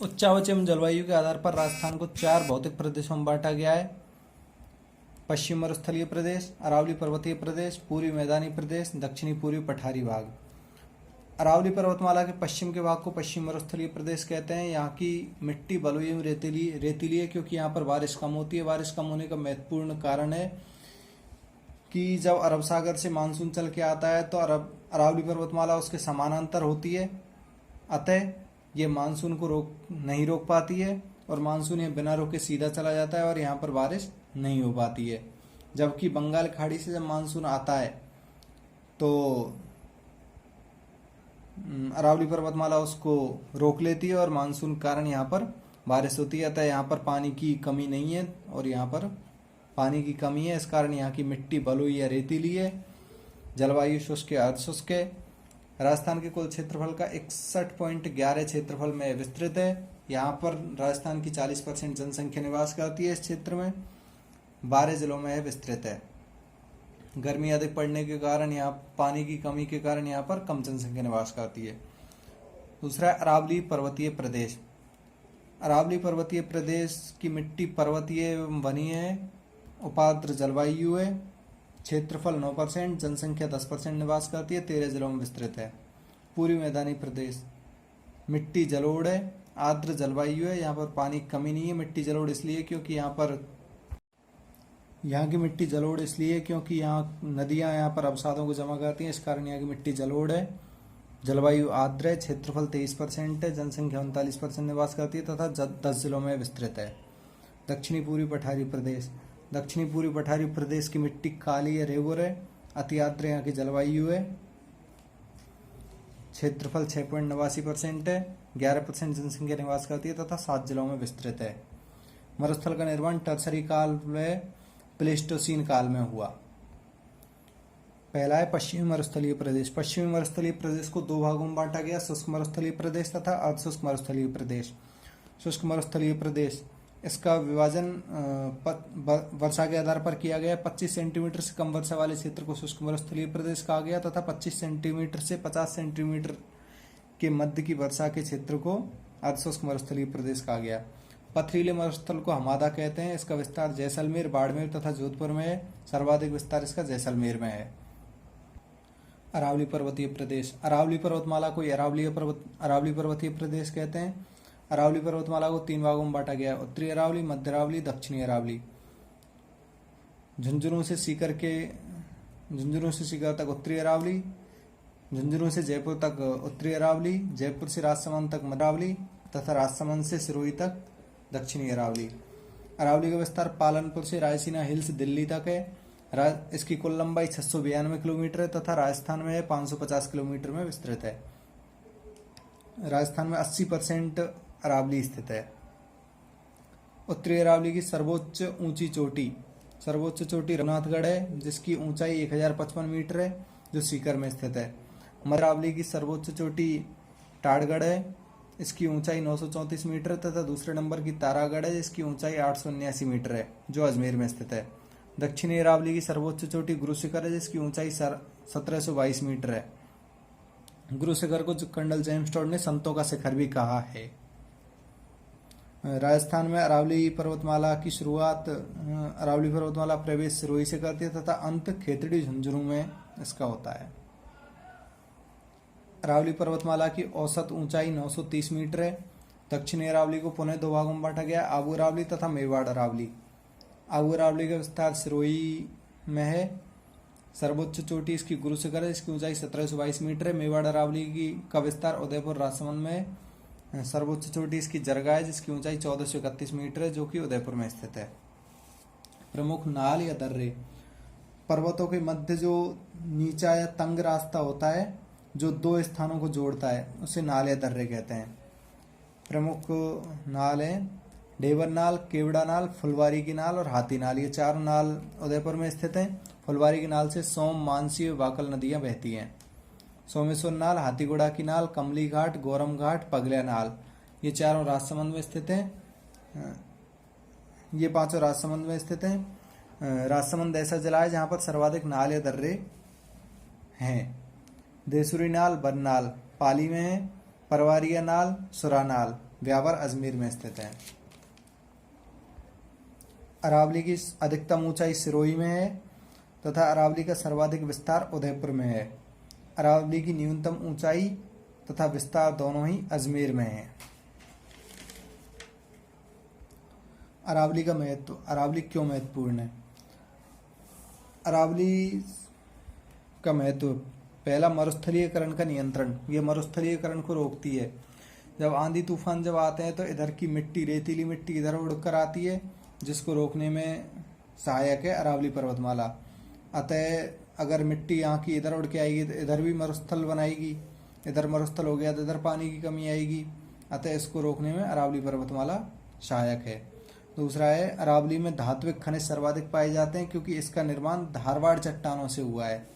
उच्चावच एवं जलवायु के आधार पर राजस्थान को 4 भौतिक प्रदेशों में बांटा गया है। पश्चिम मरुस्थलीय प्रदेश, अरावली पर्वतीय प्रदेश, पूर्वी मैदानी प्रदेश, दक्षिणी पूर्वी पठारी भाग। अरावली पर्वतमाला के पश्चिम के भाग को पश्चिम मरुस्थलीय प्रदेश कहते हैं। यहाँ की मिट्टी बलुई एवं रेतीली है, क्योंकि यहाँ पर बारिश कम होती है। बारिश कम होने का महत्वपूर्ण कारण है कि जब अरब सागर से मानसून चल के आता है तो अरावली पर्वतमाला उसके समानांतर होती है, अतः ये मानसून को नहीं रोक पाती है और मानसून ये बिना रोके सीधा चला जाता है और यहाँ पर बारिश नहीं हो पाती है। जबकि बंगाल खाड़ी से जब मानसून आता है तो अरावली पर्वतमाला उसको रोक लेती है और मानसून के कारण यहाँ पर बारिश होती है। अतः यहाँ पर पानी की कमी नहीं है और यहाँ पर पानी की कमी है, इस कारण यहाँ की मिट्टी बलुई या रेतीली है। जलवायु शुष्क या अर्धशुष्क है। राजस्थान के कुल क्षेत्रफल का 61.11 क्षेत्रफल में विस्तृत है। यहाँ पर राजस्थान की 40% जनसंख्या निवास करती है। इस क्षेत्र में 12 जिलों में विस्तृत है। गर्मी अधिक पड़ने के कारण यहाँ पानी की कमी के कारण यहाँ पर कम जनसंख्या निवास करती है। दूसरा, अरावली पर्वतीय प्रदेश। अरावली पर्वतीय प्रदेश की मिट्टी पर्वतीय एवं वनी है, उपाद्र जलवायु है, क्षेत्रफल 9%, जनसंख्या 10% निवास करती है, 13 जिलों में विस्तृत है। पूर्वी मैदानी प्रदेश, मिट्टी जलोढ़ है, आर्द्र जलवायु है, यहाँ पर पानी की कमी नहीं है। मिट्टी जलोढ़ इसलिए क्योंकि यहाँ की मिट्टी जलोढ़ इसलिए क्योंकि यहाँ नदियाँ यहाँ पर अवसादों को जमा करती हैं, इस कारण यहाँ की मिट्टी जलोढ़ है। जलवायु आर्द्र है, क्षेत्रफल 23% है, जनसंख्या 39% निवास करती है तथा 10 जिलों में विस्तृत है। दक्षिणी पूर्वी पठारी प्रदेश। दक्षिणी पूर्वी पठारी प्रदेश की मिट्टी काली या रेगुर है, अति आर्द्र यहाँ की जलवायु है, क्षेत्रफल 6.89% है, 11% जनसंख्या निवास करती है तथा 7 जिलों में विस्तृत है। मरुस्थल का निर्माण टर्सरी काल में प्लेस्टोसीन काल में हुआ। पहला है पश्चिमी मरुस्थलीय प्रदेश। पश्चिमी मरुस्थलीय प्रदेश को 2 भागों में बांटा गया, शुष्क मरुस्थलीय प्रदेश तथा अर्धशुष्क मरुस्थलीय प्रदेश। शुष्क मरुस्थलीय प्रदेश, इसका विभाजन वर्षा के आधार पर किया गया। 25 सेंटीमीटर से कम वर्षा वाले क्षेत्र को शुष्क मरुस्थलीय प्रदेश कहा गया तथा 25 सेंटीमीटर से 50 सेंटीमीटर के मध्य की वर्षा के क्षेत्र को अर्धशुष्क मरुस्थलीय प्रदेश कहा गया। पथरीले मरुस्थल को हमादा कहते हैं। इसका विस्तार जैसलमेर, बाड़मेर तथा जोधपुर में है। सर्वाधिक विस्तार इसका जैसलमेर में है। अरावली पर्वतीय प्रदेश। अरावली पर्वतमाला को अरावली पर्वतीय प्रदेश कहते हैं। अरावली पर्वतमाला को 3 भागों में बांटा गया है, उत्तरी अरावली, मध्य अरावली, दक्षिणी अरावली। झुंझुनू से सीकर तक उत्तरी अरावली, झुंझुनू से जयपुर तक उत्तरी अरावली, जयपुर से राजसमंद तक मध्य अरावली तथा राजसमंद से सिरोही तक दक्षिणी अरावली। अरावली का विस्तार पालनपुर से रायसीना हिल्स दिल्ली तक है। इसकी कुल लंबाई 692 किलोमीटर है तथा राजस्थान में 550 किलोमीटर में विस्तृत है। राजस्थान में 80% अरावली स्थित है। उत्तरी अरावली की सर्वोच्च चोटी रघुनाथगढ़ है, जिसकी ऊंचाई 1055 मीटर है, जो सीकर में स्थित है। मध्य अरावली की सर्वोच्च चोटी टाड़गढ़ है, इसकी ऊंचाई 934 मीटर तथा दूसरे नंबर की तारागढ़ है, जिसकी ऊंचाई 879 मीटर है, जो अजमेर में स्थित है। दक्षिणी अरावली की सर्वोच्च चोटी गुरु शिखर है, जिसकी ऊंचाई 1722 मीटर है। गुरु शिखर को कर्नल जेम्स टॉड ने संतों का शिखर भी कहा है। राजस्थान में अरावली पर्वतमाला प्रवेश सिरोही से करती है तथा अंत खेतड़ी झुंझुनू में इसका होता है। अरावली पर्वतमाला की औसत ऊंचाई 930 मीटर है। दक्षिणी अरावली को पुनः 2 भागों में बांटा गया, आबू अरावली तथा मेवाड़ अरावली। आबू अरावली का विस्तार सिरोही में है। सर्वोच्च चोटी इसकी गुरु शिखर है, इसकी ऊंचाई 1722 मीटर है। मेवाड़ अरावली का विस्तार उदयपुर राजसमंद में है। सर्वोच्च चोटी इसकी जरगा है, जिसकी ऊंचाई 1431 मीटर है, जो कि उदयपुर में स्थित है। प्रमुख नाल या दर्रे। पर्वतों के मध्य जो नीचा या तंग रास्ता होता है, जो 2 स्थानों को जोड़ता है, उसे नाल या दर्रे कहते हैं। प्रमुख नाल है ढेबर नाल, केवड़ा नाल, फुलवारी की नाल और हाथी नाल। ये 4 नाल उदयपुर में स्थित हैं। फुलवारी की नाल से सोम, मानसी और वाकल नदियां बहती हैं। सोमेश्वर नाल, हाथीगुड़ा की नाल, कमली घाट, गोरम घाट, पगलिया नाल, ये 4 राजसमंद में स्थित हैं। ये 5 राजसमंद में स्थित हैं। राजसमंद ऐसा जिला है जहाँ पर सर्वाधिक नाल या दर्रे हैं। देसुरी नाल, बरनाल पाली में है। परवारिया नाल, सुरा नाल ब्यावर अजमेर में स्थित है। अरावली की अधिकतम ऊंचाई सिरोही में है तथा अरावली का सर्वाधिक विस्तार उदयपुर में है। अरावली की न्यूनतम ऊंचाई तथा विस्तार दोनों ही अजमेर में है। अरावली का महत्व। अरावली क्यों महत्वपूर्ण है? अरावली का महत्व, पहला, मरुस्थलीयकरण का नियंत्रण। ये मरुस्थलीयकरण को रोकती है। जब आंधी तूफान जब आते हैं तो इधर की मिट्टी, रेतीली मिट्टी इधर उड़कर आती है, जिसको रोकने में सहायक है अरावली पर्वतमाला। अतः अगर मिट्टी यहाँ की इधर उड़ के आएगी तो इधर भी मरुस्थल बनाएगी, इधर मरुस्थल हो गया तो इधर पानी की कमी आएगी। अतः इसको रोकने में अरावली पर्वतमाला सहायक है। दूसरा है, अरावली में धात्विक खनिज सर्वाधिक पाए जाते हैं क्योंकि इसका निर्माण धारवाड़ चट्टानों से हुआ है।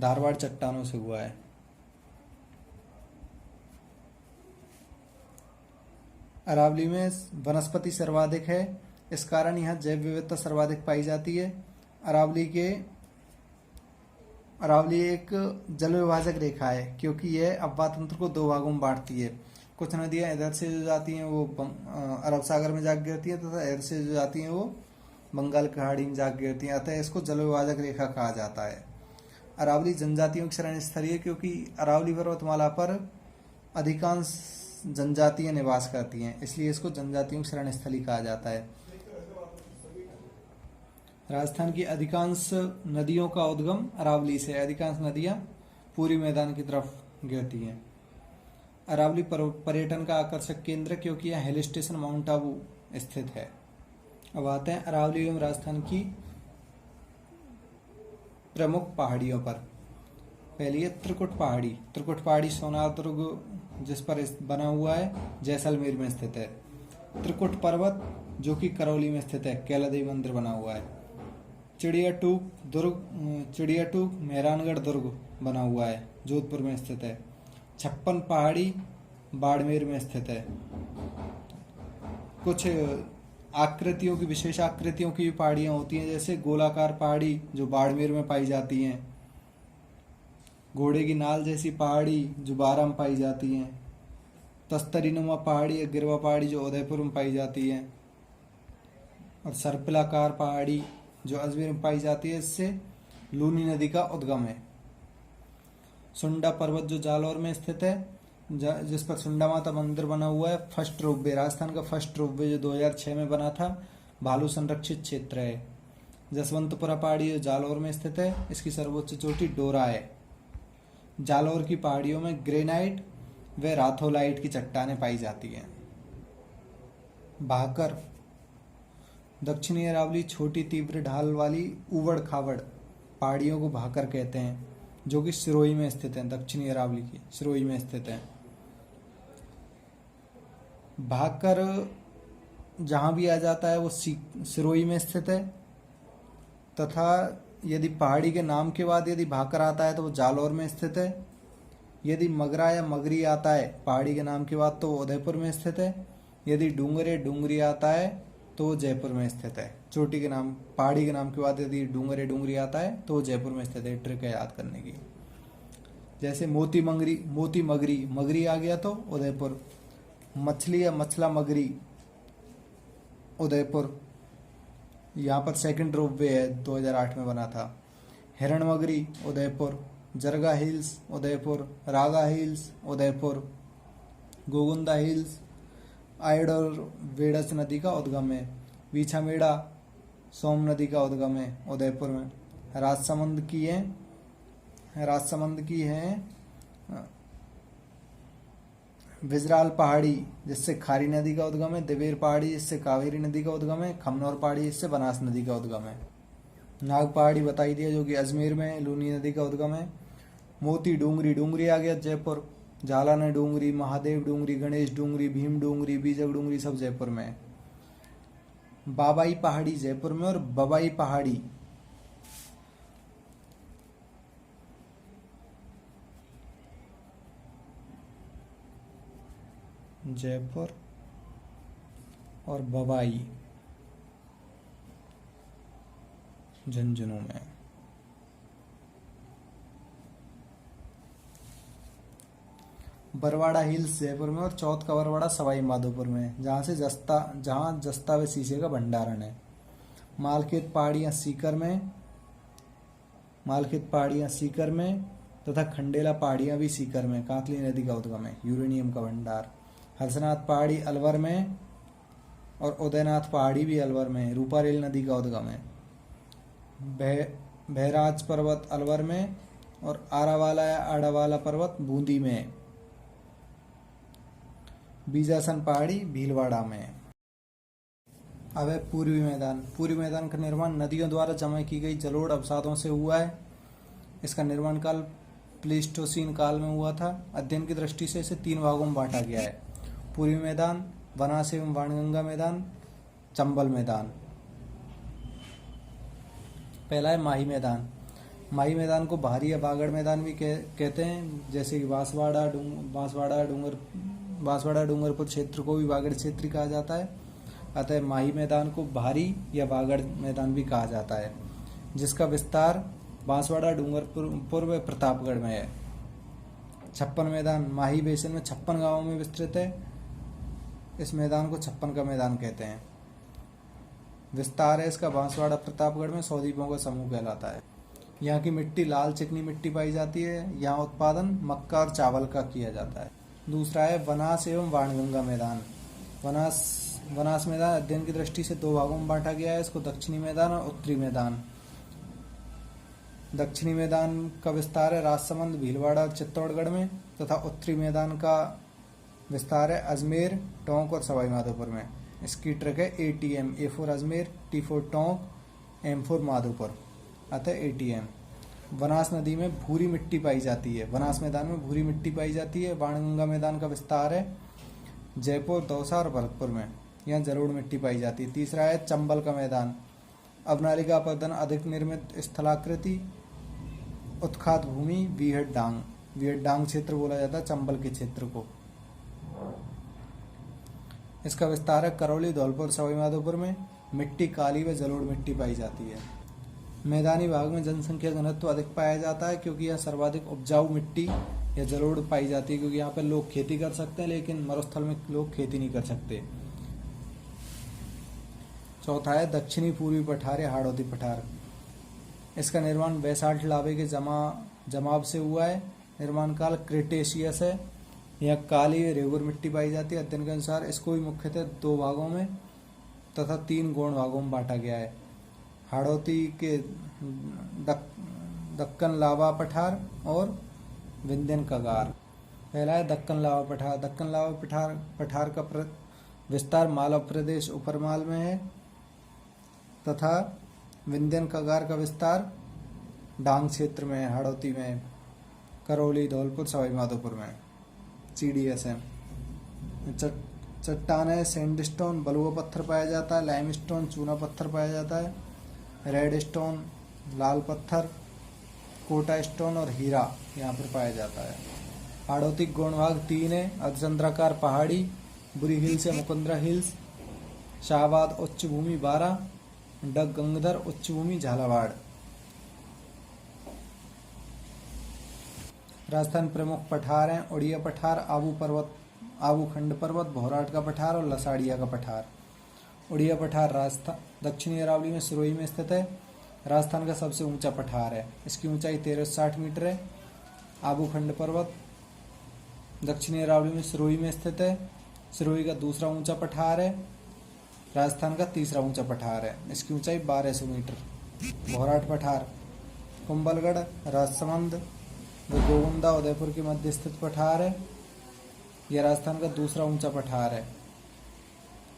धारवाड़ चट्टानों से हुआ है। अरावली में वनस्पति सर्वाधिक है, इस कारण यहाँ जैव विविधता सर्वाधिक पाई जाती है। अरावली एक जल विभाजक रेखा है क्योंकि यह अफवाह तंत्र को दो भागों में बांटती है। कुछ नदियाँ इधर से जो जाती हैं वो अरब सागर में जाकर गिरती हैं तथा इधर से जो जाती हैं वो बंगाल की खाड़ी में जाकर गिरती हैं। अतः इसको जल विभाजक रेखा कहा जाता है। अरावली जनजातियों की शरण स्थली है क्योंकि अरावली पर्वतमाला पर अधिकांश जनजातियां निवास करती हैं, इसलिए इसको जनजातियों की शरण स्थली कहा जाता है। राजस्थान की अधिकांश नदियों का उद्गम अरावली से। अधिकांश नदियां पूरी मैदान की तरफ गिरती हैं। अरावली पर्यटन का आकर्षक केंद्र क्योंकि यह हिल स्टेशन माउंट आबू स्थित है। अब आते हैं अरावली एवं राजस्थान की प्रमुख पहाड़ियों पर। पहली है त्रिकुट पहाड़ी। त्रिकुट पहाड़ी सोनार दुर्ग जिस पर बना हुआ है, जैसलमेर में स्थित है। त्रिकुट पर्वत जो कि करौली में स्थित है, कैला देवी मंदिर बना हुआ है। चिड़ियाटूक मेहरानगढ़ दुर्ग बना हुआ है, जोधपुर में स्थित है। 56 पहाड़ी बाड़मेर में स्थित है। कुछ आकृतियों की, विशेष आकृतियों की पहाड़ियां होती हैं, जैसे गोलाकार पहाड़ी जो बाड़मेर में पाई जाती हैं, घोड़े की नाल जैसी पहाड़ी जो बारां में पाई जाती हैं, तस्तरीनुमा पहाड़ी या गिरवा पहाड़ी जो उदयपुर में पाई जाती है, और सर्पिलाकार पहाड़ी जो अजमेर में पाई जाती है। इससे लूनी नदी का उद्गम है। सुंडा पर्वत जो जालौर में स्थित है, जिस पर सुंडा माता मंदिर बना हुआ है। फर्स्ट रोपवे, राजस्थान का फर्स्ट रोपवे जो 2006 में बना था, भालू संरक्षित क्षेत्र है। जसवंतपुरा पहाड़ी जो जालौर में स्थित है, इसकी सर्वोच्च चोटी डोरा है। जालौर की पहाड़ियों में ग्रेनाइट व राथोलाइट की चट्टानें पाई जाती हैं। भाकर, दक्षिणी अरावली छोटी तीव्र ढाल वाली ऊबड़ खाबड़ पहाड़ियों को भाकर कहते हैं, जो कि सिरोही में स्थित है। दक्षिणी अरावली की सिरोही में स्थित है। भाकर जहां भी आ जाता है वो सिरोही में स्थित है, तथा यदि पहाड़ी के नाम के बाद यदि भाकर आता है तो वो जालौर में स्थित है। यदि मगरा या मगरी आता है पहाड़ी के नाम के बाद तो वो उदयपुर में स्थित है। यदि डूंगरी आता है तो वो जयपुर में स्थित है। चोटी के नाम, पहाड़ी के नाम के बाद यदि डूंगरी आता है तो वो जयपुर में स्थित है। ट्रिक है याद करने की। जैसे मोती मगरी आ गया तो उदयपुर। मछली या मछला मगरी उदयपुर, यहाँ पर सेकंड रोपवे है, 2008 में बना था। हिरण मगरी उदयपुर। जरगा हिल्स उदयपुर। रागा हिल्स उदयपुर। गोगुंदा हिल्स आयडोर वेडस नदी का उद्गम है। वीछामेड़ा सोम नदी का उद्गम है उदयपुर में। राजसमंद की है विजराल पहाड़ी जिससे खारी नदी का उद्गम है। देवेर पहाड़ी जिससे कावेरी नदी का उद्गम है। खमनौर पहाड़ी जिससे बनास नदी का उद्गम है। नाग पहाड़ी बताई दिया जो कि अजमेर में है, लूनी नदी का उद्गम है। मोती डूंगरी आ गया जयपुर। झालाना डूंगरी, महादेव डूंगरी, गणेश डूंगरी, भीम डूंगरी, बीजक डूंगरी सब जयपुर में है। बाबाई पहाड़ी जयपुर में और बबाई पहाड़ी जयपुर और बबाई झुंझुनू में। बरवाड़ा हिल्स जयपुर में और चौथ का बरवाड़ा सवाई माधोपुर में, जहाँ जस्ता व शीशे का भंडारण है। मालखेत पहाड़ियाँ सीकर में तथा खंडेला पहाड़ियाँ भी सीकर में, काकली नदी का उद्गम है। यूरेनियम का भंडार। हर्षनाथ पहाड़ी अलवर में और उदयनाथ पहाड़ी भी अलवर में, रूपारेल नदी का उद्गम है। बहराज पर्वत अलवर में और आरावाला या आड़ावाला पर्वत बूंदी में। बीजासन पहाड़ी भीलवाड़ा में। अब है पूर्वी मैदान। पूर्वी मैदान का निर्माण नदियों द्वारा जमा की गई जलोढ़ अवसादों से हुआ है। इसका निर्माण काल प्लीस्टोसीन काल में हुआ था। अध्ययन की दृष्टि से इसे 3 भागों में बांटा गया है: पूर्वी मैदान, बनास एवं वाणगंगा मैदान, चंबल मैदान। पहला है माही मैदान। माही मैदान को भारी या बागड़ मैदान भी कहते हैं, जैसे कि बांसवाड़ा डूंगरपुर क्षेत्र को भी बागड़ क्षेत्र कहा जाता है। अतः माही मैदान को भारी या बागड़ मैदान भी कहा जाता है, जिसका विस्तार बांसवाड़ा डूंगरपुर व प्रतापगढ़ में है। 56 मैदान माही बेसिन में 56 गांवों में विस्तृत है। इस मैदान को 56 का मैदान कहते हैं। विस्तार है इसका बांसवाड़ा प्रतापगढ़ में 100 द्वीपों का समूह कहलाता है। यहाँ की मिट्टी लाल चिकनी मिट्टी पाई जाती है। यहाँ उत्पादन मक्का और चावल का किया जाता है। दूसरा है वनास एवं वाणगंगा मैदान। वनास मैदान अध्ययन की दृष्टि से 2 भागों में बांटा गया है। इसको दक्षिणी मैदान और उत्तरी मैदान। दक्षिणी मैदान का विस्तार है राजसमंद, भीलवाड़ा और चित्तौड़गढ़ में, तथा उत्तरी मैदान का विस्तार है अजमेर, टोंक और सवाई माधोपुर में। इसकी ट्रैक है ATM, A for Ajmer, T for Tonk, M for Madhopur, अतः ATM। वनास नदी में भूरी मिट्टी पाई जाती है। वनास मैदान में भूरी मिट्टी पाई जाती है। वाणगंगा मैदान का विस्तार है जयपुर, दौसा और भरतपुर में। यहाँ जलोढ़ मिट्टी पाई जाती है। तीसरा है चंबल का मैदान। अवनालिका अपरदन अधिक निर्मित स्थलाकृति, उत्खात भूमि, वियतडांग क्षेत्र बोला जाता है चंबल के क्षेत्र को। इसका विस्तार है करौली, धौलपुर, सवाई माधोपुर में। मिट्टी काली व जलोढ़ मिट्टी पाई जाती है। मैदानी भाग में जनसंख्या घनत्व अधिक पाया जाता है, क्योंकि यह सर्वाधिक उपजाऊ मिट्टी या जलोढ़ पाई जाती है, क्योंकि यहाँ पर लोग खेती कर सकते हैं, लेकिन मरुस्थल में लोग खेती नहीं कर सकते। चौथा है दक्षिणी पूर्वी पठार या हाड़ौती पठार। इसका निर्माण बैसाल्ट लावे के जमाव से हुआ है। निर्माण काल क्रिटेशियस है। यहाँ काली रेगुर मिट्टी पाई जाती है। अध्ययन के अनुसार इसको भी मुख्यतः 2 भागों में तथा 3 गौण भागों में बांटा गया है: हाड़ौती के दक्कन लावा पठार और विंध्यन कगार। पहला है दक्कन लावा पठार। दक्कन लावा पठार का विस्तार मालवा प्रदेश उपरमाल में है, तथा विंध्यन कगार का विस्तार डांग क्षेत्र में, हाड़ौती में, करौली, धौलपुर, सवाई माधोपुर में। CDS है। चट्टान है सैंडस्टोन, बलुआ पत्थर पाया जाता है। लाइमस्टोन, चूना पत्थर पाया जाता है। रेडस्टोन, लाल पत्थर, कोटा स्टोन और हीरा यहाँ पर पाया जाता है। हाड़ौती गौण भाग 3 है: अर्धचंद्राकार पहाड़ी, बुरी हिल्स या मुकुंदरा हिल्स, शाहबाद उच्च भूमि 12, डग गंगधर उच्च भूमि झालावाड़। राजस्थान प्रमुख पठार हैं उड़िया पठार, आबू खंड पर्वत, भौराट का पठार और लसाड़िया का पठार। उड़िया पठार राजस्थान दक्षिणी अरावली में सिरोही में स्थित है। राजस्थान का सबसे ऊंचा पठार है। इसकी ऊंचाई 1360 मीटर है। आबू खंड पर्वत दक्षिणी अरावली में सिरोही में स्थित है। सिरोही का दूसरा ऊंचा पठार है। राजस्थान का तीसरा ऊंचा पठार है। इसकी ऊंचाई 1200 मीटर। भौराट पठार कुंभलगढ़, राजसमंद व गोविंदा उदयपुर के मध्य स्थित पठार है। यह राजस्थान का दूसरा ऊंचा पठार है।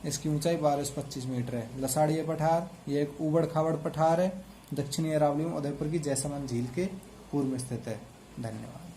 इसकी ऊंचाई 1225 मीटर है। लसाड़िया पठार यह एक ऊबड़ खाबड़ पठार है। दक्षिणी अरावली में उदयपुर की जयसमंद झील के पूर्व में स्थित है। धन्यवाद।